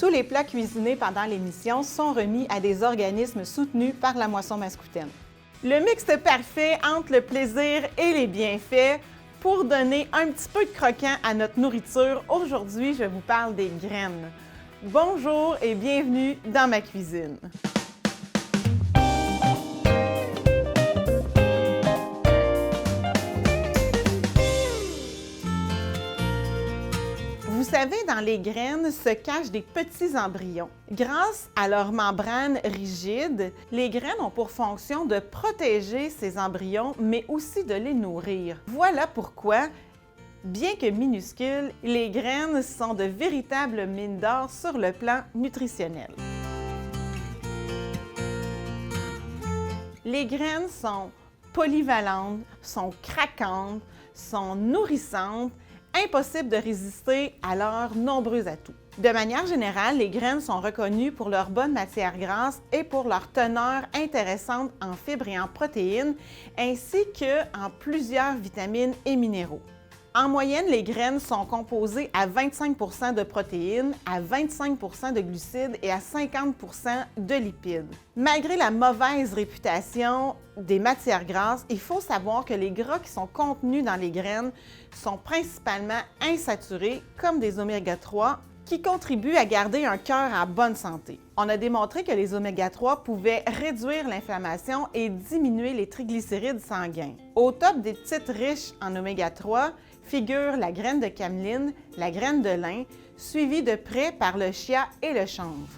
Tous les plats cuisinés pendant l'émission sont remis à des organismes soutenus par la Moisson Mascoutaine. Le mixte parfait entre le plaisir et les bienfaits pour donner un petit peu de croquant à notre nourriture. Aujourd'hui, je vous parle des graines. Bonjour et bienvenue dans ma cuisine. Vous savez, dans les graines se cachent des petits embryons. Grâce à leur membrane rigide, les graines ont pour fonction de protéger ces embryons, mais aussi de les nourrir. Voilà pourquoi, bien que minuscules, les graines sont de véritables mines d'or sur le plan nutritionnel. Les graines sont polyvalentes, sont craquantes, sont nourrissantes, impossible de résister à leurs nombreux atouts. De manière générale, les graines sont reconnues pour leur bonne matière grasse et pour leur teneur intéressante en fibres et en protéines, ainsi qu'en plusieurs vitamines et minéraux. En moyenne, les graines sont composées à 25 % de protéines, à 25 % de glucides et à 50 % de lipides. Malgré la mauvaise réputation des matières grasses, il faut savoir que les gras qui sont contenus dans les graines sont principalement insaturés, comme des oméga-3, qui contribuent à garder un cœur en bonne santé. On a démontré que les oméga-3 pouvaient réduire l'inflammation et diminuer les triglycérides sanguins. Au top des titres riches en oméga-3 figurent la graine de cameline, la graine de lin, suivie de près par le chia et le chanvre.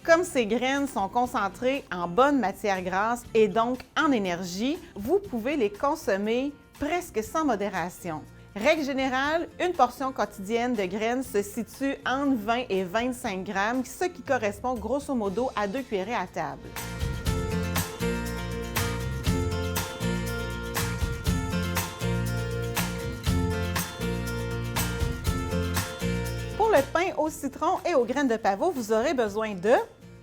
Comme ces graines sont concentrées en bonne matière grasse et donc en énergie, vous pouvez les consommer presque sans modération. Règle générale, une portion quotidienne de graines se situe entre 20 et 25 grammes, ce qui correspond grosso modo à 2 cuillerées à table. Pour le pain au citron et aux graines de pavot, vous aurez besoin de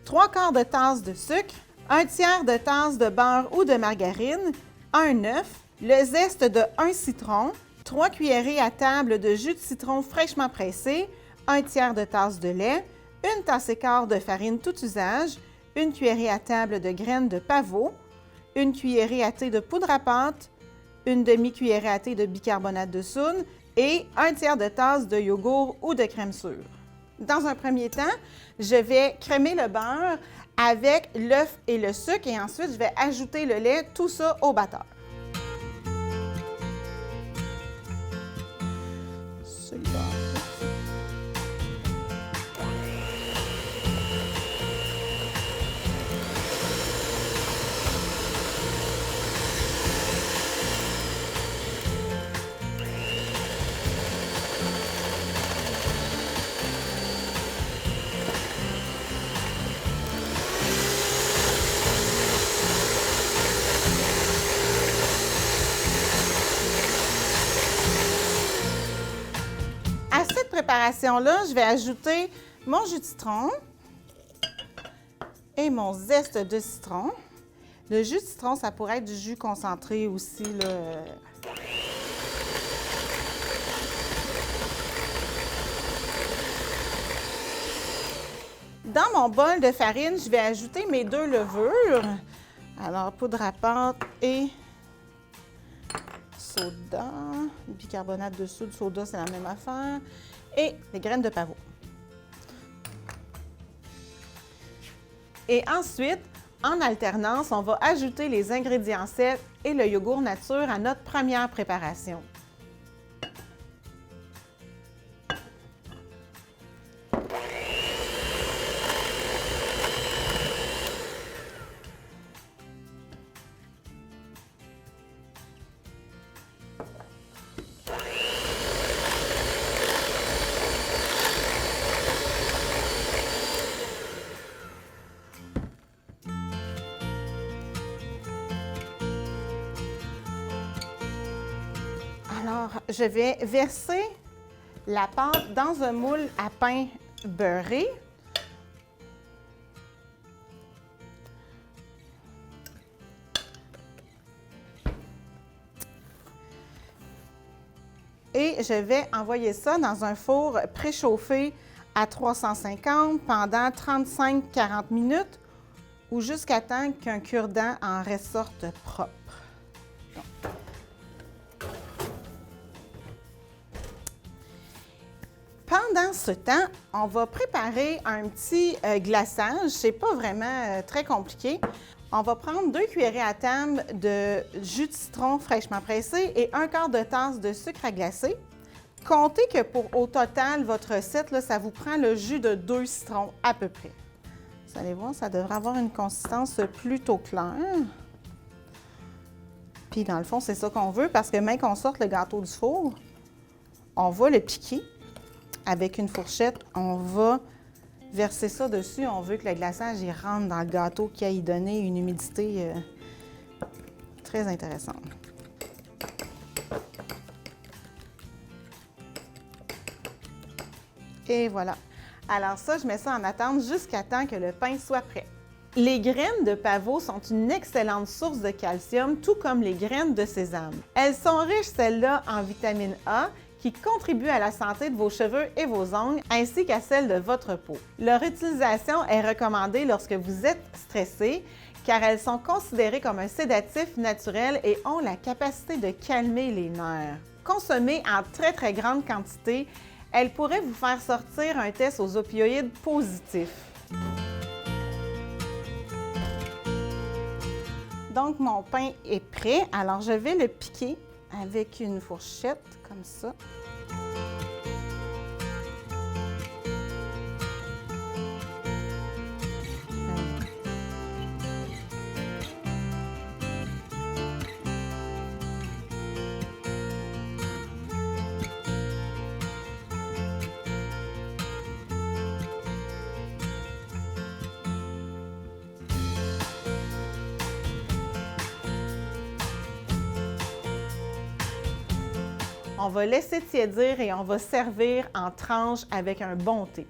3/4 de tasse de sucre, 1/3 de tasse de beurre ou de margarine, un œuf, le zeste de 1 citron, 3 cuillerées à table de jus de citron fraîchement pressé, 1/3 de tasse de lait, 1 tasse et quart de farine tout usage, 1 cuillerée à table de graines de pavot, 1 cuillerée à thé de poudre à pâte, 1 demi-cuillerée à thé de bicarbonate de soude et 1/3 de tasse de yogourt ou de crème sûre. Dans un premier temps, je vais crémer le beurre avec l'œuf et le sucre et ensuite je vais ajouter le lait, tout ça au batteur. À cette préparation-là, je vais ajouter mon jus de citron et mon zeste de citron. Le jus de citron, ça pourrait être du jus concentré aussi, là. Dans mon bol de farine, je vais ajouter mes 2 levures. Alors, poudre à pâte et soda, bicarbonate de soude, soda, c'est la même affaire, et les graines de pavot. Et ensuite, en alternance, on va ajouter les ingrédients secs et le yogourt nature à notre première préparation. Alors, je vais verser la pâte dans un moule à pain beurré. Et je vais envoyer ça dans un four préchauffé à 350 pendant 35-40 minutes ou jusqu'à temps qu'un cure-dent en ressorte propre. Donc. Pendant ce temps, on va préparer un petit glaçage. C'est pas vraiment très compliqué. On va prendre 2 cuillerées à table de jus de citron fraîchement pressé et 1/4 de tasse de sucre à glacer. Comptez que au total, votre recette, là, ça vous prend le jus de 2 citrons à peu près. Vous allez voir, ça devrait avoir une consistance plutôt claire. Puis dans le fond, c'est ça qu'on veut parce que même qu'on sorte le gâteau du four, on va le piquer. Avec une fourchette, on va verser ça dessus. On veut que le glaçage il rentre dans le gâteau, qui aille donner une humidité très intéressante. Et voilà. Alors ça, je mets ça en attente jusqu'à temps que le pain soit prêt. Les graines de pavot sont une excellente source de calcium, tout comme les graines de sésame. Elles sont riches, celles-là, en vitamine A, qui contribuent à la santé de vos cheveux et vos ongles, ainsi qu'à celle de votre peau. Leur utilisation est recommandée lorsque vous êtes stressé, car elles sont considérées comme un sédatif naturel et ont la capacité de calmer les nerfs. Consommées en très grande quantité, elles pourraient vous faire sortir un test aux opioïdes positif. Donc, mon pain est prêt. Alors, je vais le piquer avec une fourchette, comme ça. On va laisser tiédir et on va servir en tranches avec un bon thé.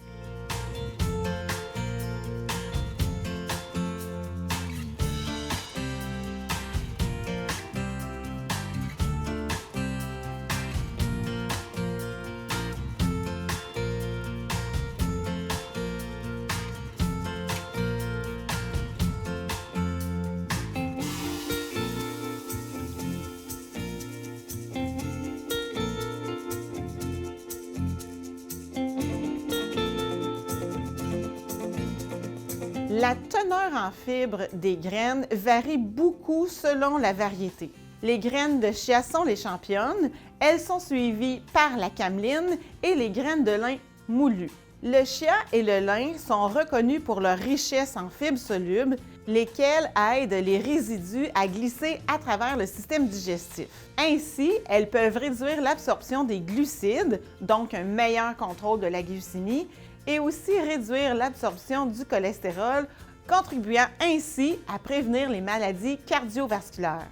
La teneur en fibres des graines varie beaucoup selon la variété. Les graines de chia sont les championnes, elles sont suivies par la cameline et les graines de lin moulues. Le chia et le lin sont reconnus pour leur richesse en fibres solubles, lesquelles aident les résidus à glisser à travers le système digestif. Ainsi, elles peuvent réduire l'absorption des glucides, donc un meilleur contrôle de la glycémie, et aussi réduire l'absorption du cholestérol, contribuant ainsi à prévenir les maladies cardiovasculaires.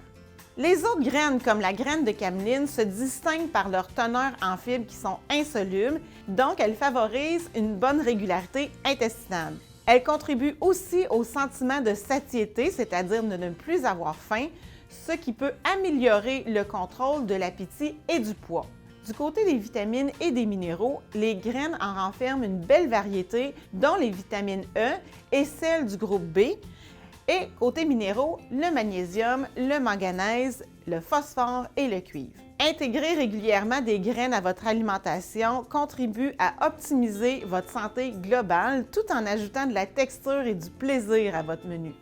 Les autres graines, comme la graine de cameline, se distinguent par leur teneur en fibres qui sont insolubles, donc elles favorisent une bonne régularité intestinale. Elles contribuent aussi au sentiment de satiété, c'est-à-dire de ne plus avoir faim, ce qui peut améliorer le contrôle de l'appétit et du poids. Du côté des vitamines et des minéraux, les graines en renferment une belle variété, dont les vitamines E et celles du groupe B. Et côté minéraux, le magnésium, le manganèse, le phosphore et le cuivre. Intégrer régulièrement des graines à votre alimentation contribue à optimiser votre santé globale tout en ajoutant de la texture et du plaisir à votre menu.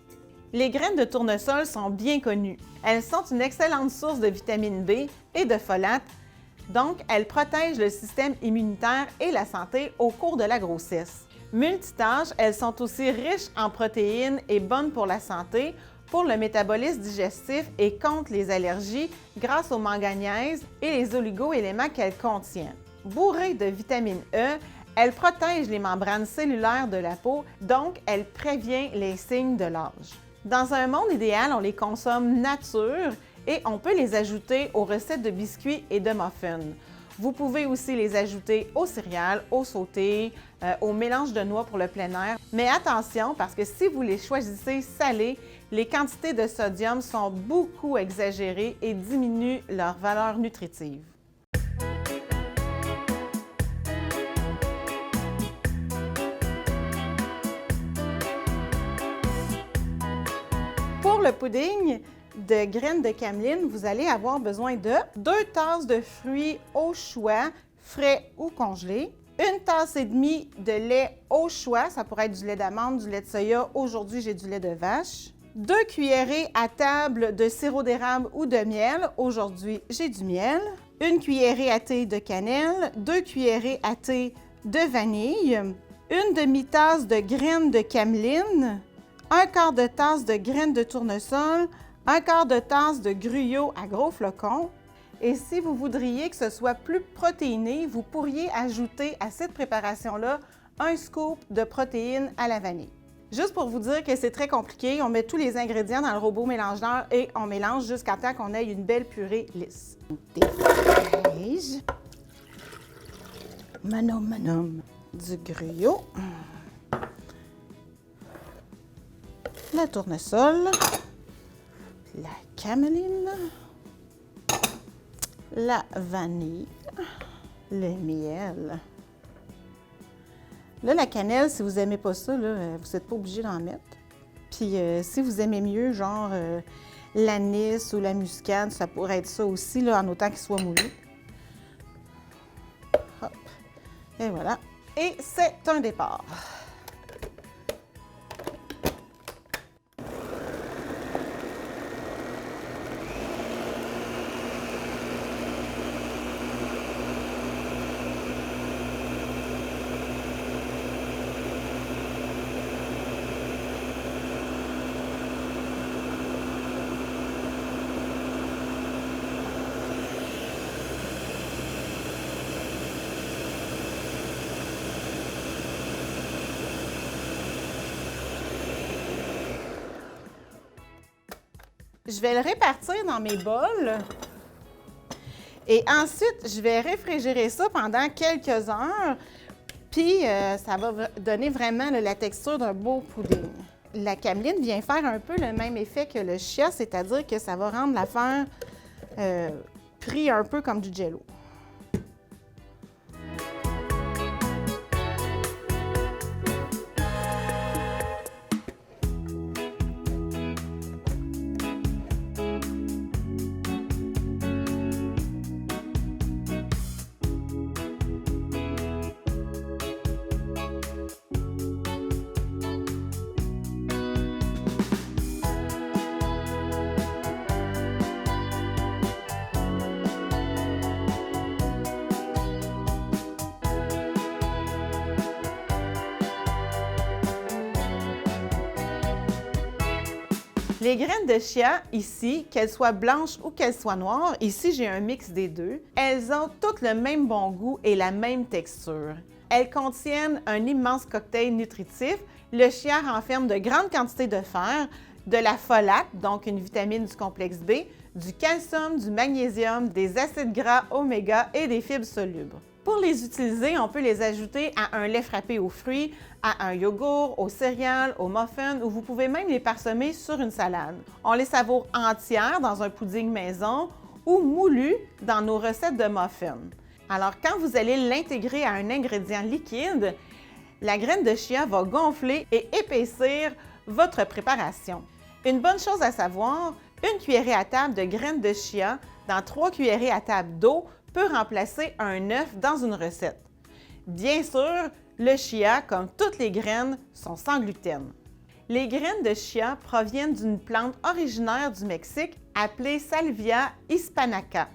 Les graines de tournesol sont bien connues. Elles sont une excellente source de vitamine B et de folate, donc elles protègent le système immunitaire et la santé au cours de la grossesse. Multitâches, elles sont aussi riches en protéines et bonnes pour la santé, pour le métabolisme digestif et contre les allergies grâce au manganèse et les oligo-éléments qu'elles contiennent. Bourrées de vitamine E, elles protègent les membranes cellulaires de la peau, donc elles préviennent les signes de l'âge. Dans un monde idéal, on les consomme nature et on peut les ajouter aux recettes de biscuits et de muffins. Vous pouvez aussi les ajouter aux céréales, au sauté, au mélange de noix pour le plein air. Mais attention, parce que si vous les choisissez salés, les quantités de sodium sont beaucoup exagérées et diminuent leur valeur nutritive. le pudding de graines de cameline, vous allez avoir besoin de 2 tasses de fruits au choix, frais ou congelés, 1 tasse et demie de lait au choix, ça pourrait être du lait d'amande, du lait de soya, aujourd'hui j'ai du lait de vache, 2 cuillerées à table de sirop d'érable ou de miel, aujourd'hui j'ai du miel, 1 cuillerée à thé de cannelle, 2 cuillerées à thé de vanille, 1 demi-tasse de graines de cameline, 1/4 de tasse de graines de tournesol, 1/4 de tasse de gruyot à gros flocons. Et si vous voudriez que ce soit plus protéiné, vous pourriez ajouter à cette préparation-là un scoop de protéines à la vanille. Juste pour vous dire que c'est très compliqué, on met tous les ingrédients dans le robot mélangeur et on mélange jusqu'à temps qu'on ait une belle purée lisse. Des fraises, manom, du gruyot, la tournesol, la cameline, la vanille, le miel. Là, la cannelle, si vous n'aimez pas ça, là, vous n'êtes pas obligé d'en mettre. Puis si vous aimez mieux, genre l'anis ou la muscade, ça pourrait être ça aussi, là, en autant qu'il soit moulu. Hop. Et voilà. Et c'est un départ. Je vais le répartir dans mes bols et ensuite, je vais réfrigérer ça pendant quelques heures, puis ça va donner vraiment la texture d'un beau pudding. La cameline vient faire un peu le même effet que le chia, c'est-à-dire que ça va rendre l'affaire pris un peu comme du jello. Les graines de chia, ici, qu'elles soient blanches ou qu'elles soient noires, ici j'ai un mix des deux, elles ont toutes le même bon goût et la même texture. Elles contiennent un immense cocktail nutritif. Le chia renferme de grandes quantités de fer, de la folate, donc une vitamine du complexe B, du calcium, du magnésium, des acides gras oméga et des fibres solubles. Pour les utiliser, on peut les ajouter à un lait frappé aux fruits, à un yogourt, aux céréales, aux muffins ou vous pouvez même les parsemer sur une salade. On les savoure entières dans un pudding maison ou moulus dans nos recettes de muffins. Alors, quand vous allez l'intégrer à un ingrédient liquide, la graine de chia va gonfler et épaissir votre préparation. Une bonne chose à savoir, une cuillerée à table de graines de chia dans 3 cuillerées à table d'eau peut remplacer un œuf dans une recette. Bien sûr, le chia, comme toutes les graines, sont sans gluten. Les graines de chia proviennent d'une plante originaire du Mexique appelée Salvia hispanaca.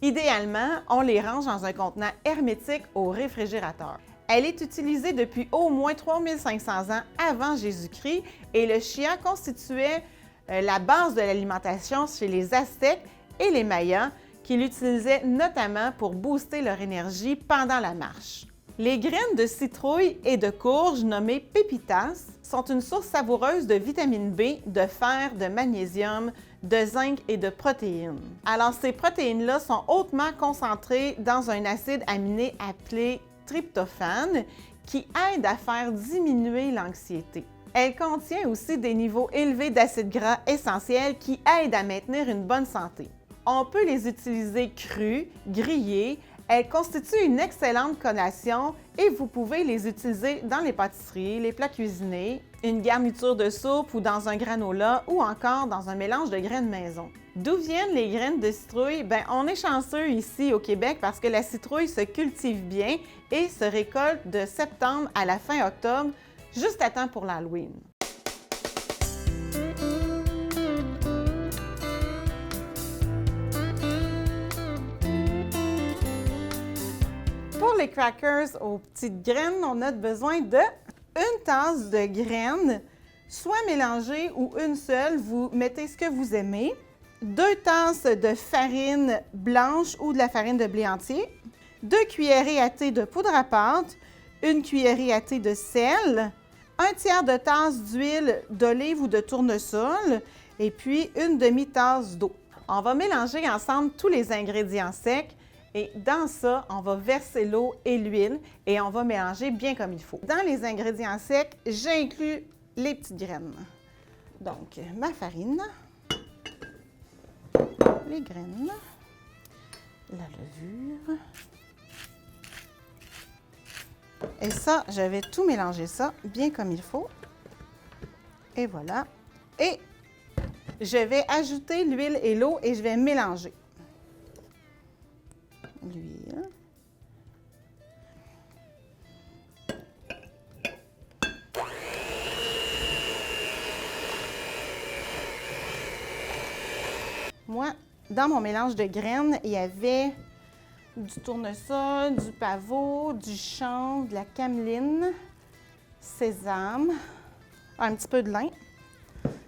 Idéalement, on les range dans un contenant hermétique au réfrigérateur. Elle est utilisée depuis au moins 3500 ans avant Jésus-Christ et le chia constituait la base de l'alimentation chez les Aztèques et les Mayas qui l'utilisaient notamment pour booster leur énergie pendant la marche. Les graines de citrouille et de courge nommées pépitas sont une source savoureuse de vitamine B, de fer, de magnésium, de zinc et de protéines. Alors ces protéines-là sont hautement concentrées dans un acide aminé appelé tryptophane qui aide à faire diminuer l'anxiété. Elle contient aussi des niveaux élevés d'acides gras essentiels qui aident à maintenir une bonne santé. On peut les utiliser crus, grillés, Elles constituent une excellente collation et vous pouvez les utiliser dans les pâtisseries, les plats cuisinés, une garniture de soupe ou dans un granola ou encore dans un mélange de graines maison. D'où viennent les graines de citrouille? Bien, on est chanceux ici au Québec parce que la citrouille se cultive bien et se récolte de septembre à la fin octobre, juste à temps pour l'Halloween. Pour les crackers aux petites graines, on a besoin de 1 tasse de graines, soit mélangées ou une seule, vous mettez ce que vous aimez. 2 tasses de farine blanche ou de la farine de blé entier, 2 cuillerées à thé de poudre à pâte, 1 cuillerée à thé de sel, 1 tiers de tasse d'huile d'olive ou de tournesol et puis 1 demi-tasse d'eau. On va mélanger ensemble tous les ingrédients secs et dans ça, on va verser l'eau et l'huile et on va mélanger bien comme il faut. Dans les ingrédients secs, j'inclus les petites graines. Donc, ma farine, les graines, la levure. Et ça, je vais tout mélanger ça bien comme il faut. Et voilà. Et je vais ajouter l'huile et l'eau et je vais mélanger. L'huile. Moi, dans mon mélange de graines, il y avait du tournesol, du pavot, du chanvre, de la cameline, sésame, un petit peu de lin.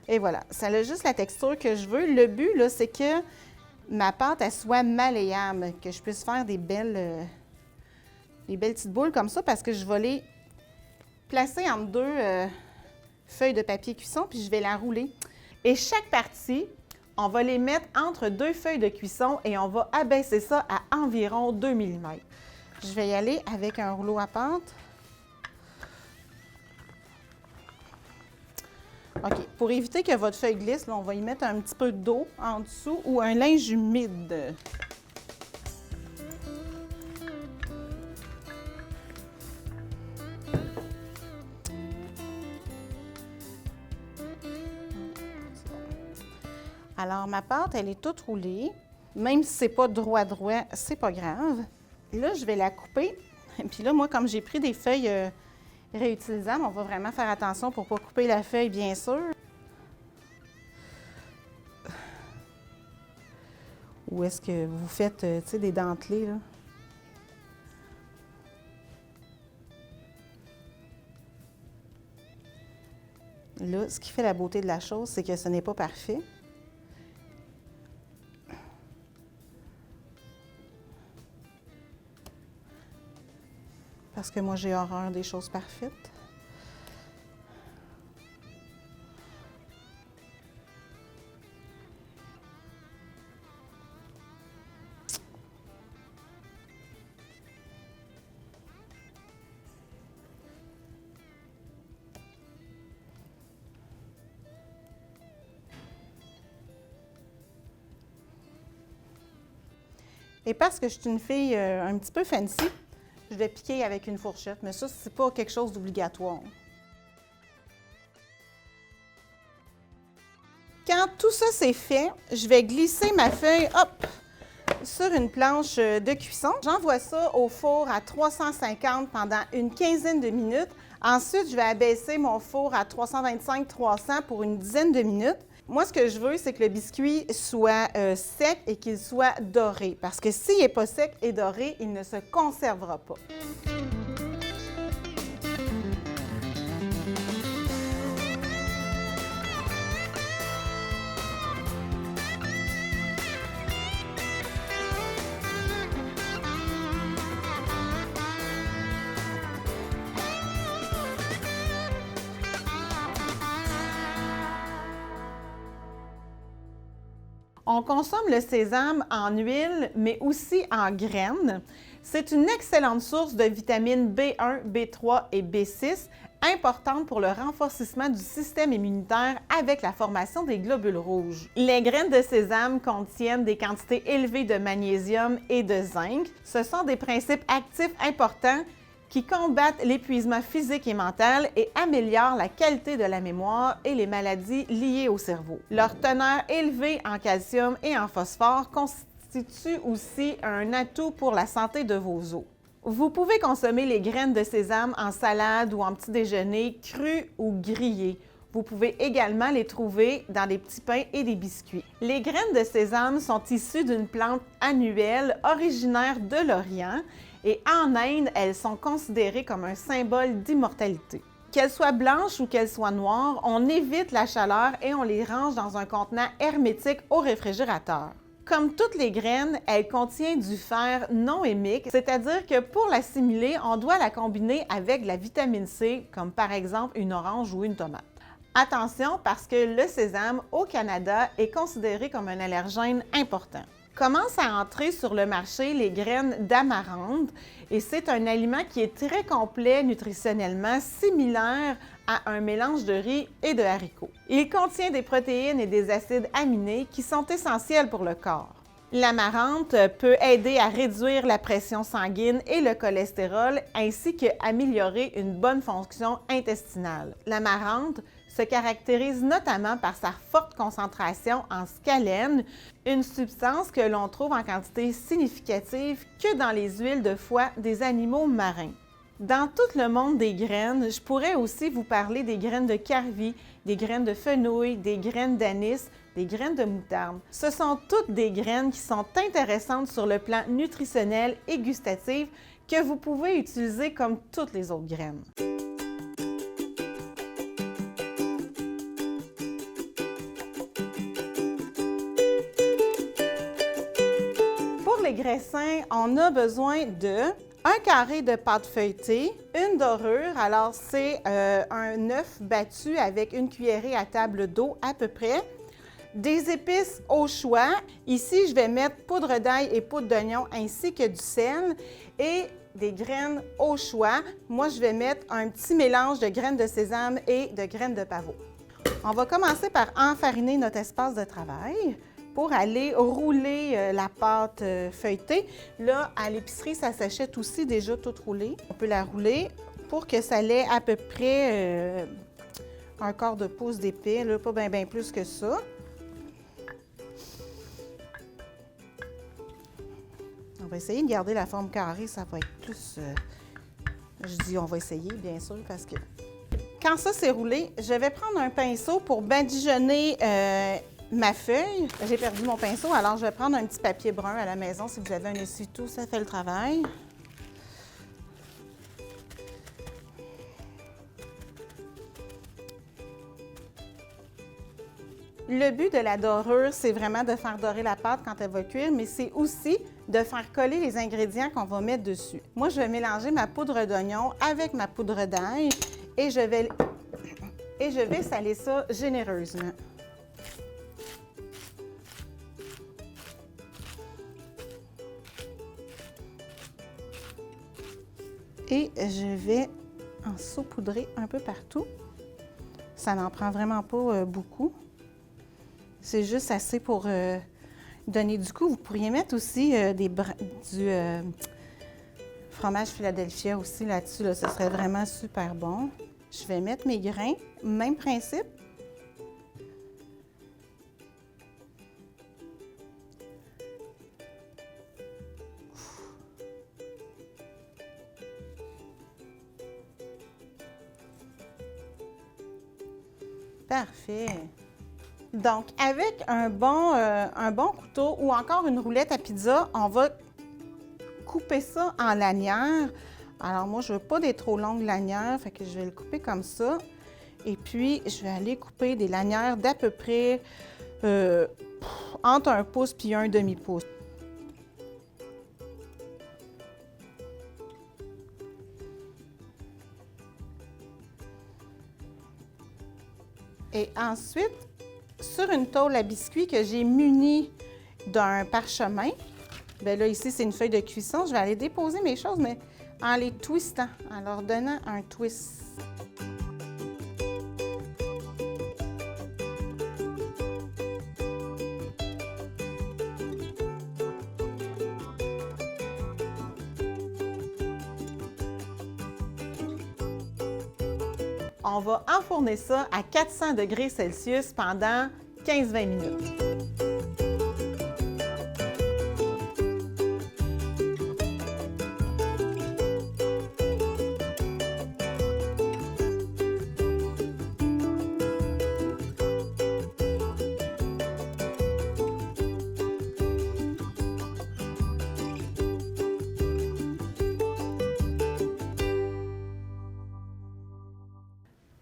Et voilà, ça a juste la texture que je veux. Le but, là, c'est que ma pâte, elle soit malléable, que je puisse faire des belles petites boules comme ça parce que je vais les placer entre 2 feuilles de papier cuisson puis je vais la rouler. Et chaque partie, on va les mettre entre 2 feuilles de cuisson et on va abaisser ça à environ 2 mm. Je vais y aller avec un rouleau à pâte. OK. Pour éviter que votre feuille glisse, là, on va y mettre un petit peu d'eau en dessous ou un linge humide. Alors, ma pâte, elle est toute roulée. Même si c'est pas droit, c'est pas grave. Là, je vais la couper. Puis là, moi, comme j'ai pris des feuilles réutilisables, on va vraiment faire attention pour ne pas couper la feuille, bien sûr. Ou est-ce que vous faites, tu sais, des dentelés, là? Là, ce qui fait la beauté de la chose, c'est que ce n'est pas parfait. Parce que moi, j'ai horreur des choses parfaites. Et parce que je suis une fille un petit peu fancy, je vais piquer avec une fourchette, mais ça, c'est pas quelque chose d'obligatoire. Quand tout ça c'est fait, je vais glisser ma feuille, hop, sur une planche de cuisson. J'envoie ça au four à 350 pendant une quinzaine de minutes. Ensuite, je vais abaisser mon four à 325-300 pour une dizaine de minutes. Moi, ce que je veux, c'est que le biscuit soit sec et qu'il soit doré. Parce que s'il n'est pas sec et doré, il ne se conservera pas. On consomme le sésame en huile, mais aussi en graines. C'est une excellente source de vitamines B1, B3 et B6. importante pour le renforcement du système immunitaire avec la formation des globules rouges. Les graines de sésame contiennent des quantités élevées de magnésium et de zinc. Ce sont des principes actifs importants qui combattent l'épuisement physique et mental et améliorent la qualité de la mémoire et les maladies liées au cerveau. Leur teneur élevée en calcium et en phosphore constitue aussi un atout pour la santé de vos os. Vous pouvez consommer les graines de sésame en salade ou en petit déjeuner, crues ou grillées. Vous pouvez également les trouver dans des petits pains et des biscuits. Les graines de sésame sont issues d'une plante annuelle originaire de l'Orient et en Inde, elles sont considérées comme un symbole d'immortalité. Qu'elles soient blanches ou qu'elles soient noires, on évite la chaleur et on les range dans un contenant hermétique au réfrigérateur. Comme toutes les graines, elle contient du fer non hémique, c'est-à-dire que pour l'assimiler, on doit la combiner avec de la vitamine C, comme par exemple une orange ou une tomate. Attention parce que le sésame au Canada est considéré comme un allergène important. Commencent à entrer sur le marché les graines d'amarante et c'est un aliment qui est très complet nutritionnellement, similaire à un mélange de riz et de haricots. Il contient des protéines et des acides aminés qui sont essentiels pour le corps. L'amarante peut aider à réduire la pression sanguine et le cholestérol ainsi qu'améliorer une bonne fonction intestinale. L'amarante se caractérise notamment par sa forte concentration en scalène, une substance que l'on trouve en quantité significative que dans les huiles de foie des animaux marins. Dans tout le monde des graines, je pourrais aussi vous parler des graines de carvi, des graines de fenouil, des graines d'anis, des graines de moutarde. Ce sont toutes des graines qui sont intéressantes sur le plan nutritionnel et gustatif que vous pouvez utiliser comme toutes les autres graines. Pour les graissins, on a besoin de un carré de pâte feuilletée, une dorure, alors c'est un œuf battu avec une cuillerée à table d'eau à peu près, des épices au choix. Ici, je vais mettre poudre d'ail et poudre d'oignon ainsi que du sel et des graines au choix. Moi, je vais mettre un petit mélange de graines de sésame et de graines de pavot. On va commencer par enfariner notre espace de travail pour aller rouler la pâte feuilletée. Là, à l'épicerie, ça s'achète aussi déjà toute roulée. On peut la rouler pour que ça ait à peu près un quart de pouce d'épais, là, pas bien plus que ça. On va essayer de garder la forme carrée, ça va être plus... je dis on va essayer, bien sûr, parce que... Quand ça c'est roulé, je vais prendre un pinceau pour badigeonner ma feuille. J'ai perdu mon pinceau, alors je vais prendre un petit papier brun à la maison. Si vous avez un essuie-tout, ça fait le travail. Le but de la dorure, c'est vraiment de faire dorer la pâte quand elle va cuire, mais c'est aussi de faire coller les ingrédients qu'on va mettre dessus. Moi, je vais mélanger ma poudre d'oignon avec ma poudre d'ail et je vais saler ça généreusement. Et je vais en saupoudrer un peu partout. Ça n'en prend vraiment pas beaucoup. C'est juste assez pour donner du goût. Vous pourriez mettre aussi du fromage Philadelphia aussi là-dessus. Là. Ce serait vraiment super bon. Je vais mettre mes grains. Même principe. Parfait. Donc, avec un bon couteau ou encore une roulette à pizza, on va couper ça en lanières. Alors, moi, je ne veux pas des trop longues lanières, fait que je vais le couper comme ça. Et puis, je vais aller couper des lanières d'à peu près entre 1 pouce puis 1 demi-pouce. Et ensuite, sur une tôle à biscuits que j'ai munie d'un parchemin, bien là, ici, c'est une feuille de cuisson. Je vais aller déposer mes choses, mais en les twistant, en leur donnant un twist. On va enfourner ça à 400 degrés Celsius pendant 15-20 minutes.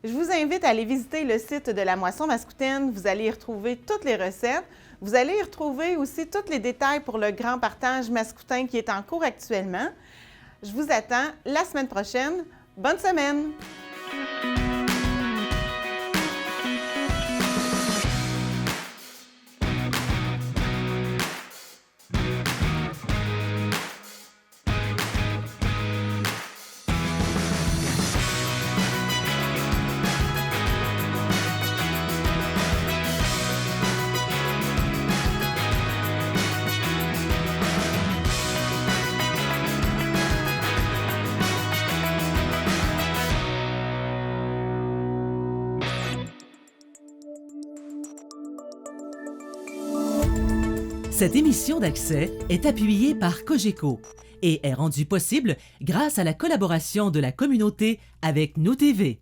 Je vous invite à aller visiter le site de la Moisson Mascoutaine. Vous allez y retrouver toutes les recettes. Vous allez y retrouver aussi tous les détails pour le grand partage mascoutin qui est en cours actuellement. Je vous attends la semaine prochaine. Bonne semaine! Cette émission d'Accès est appuyée par Cogeco et est rendue possible grâce à la collaboration de la communauté avec Nous TV.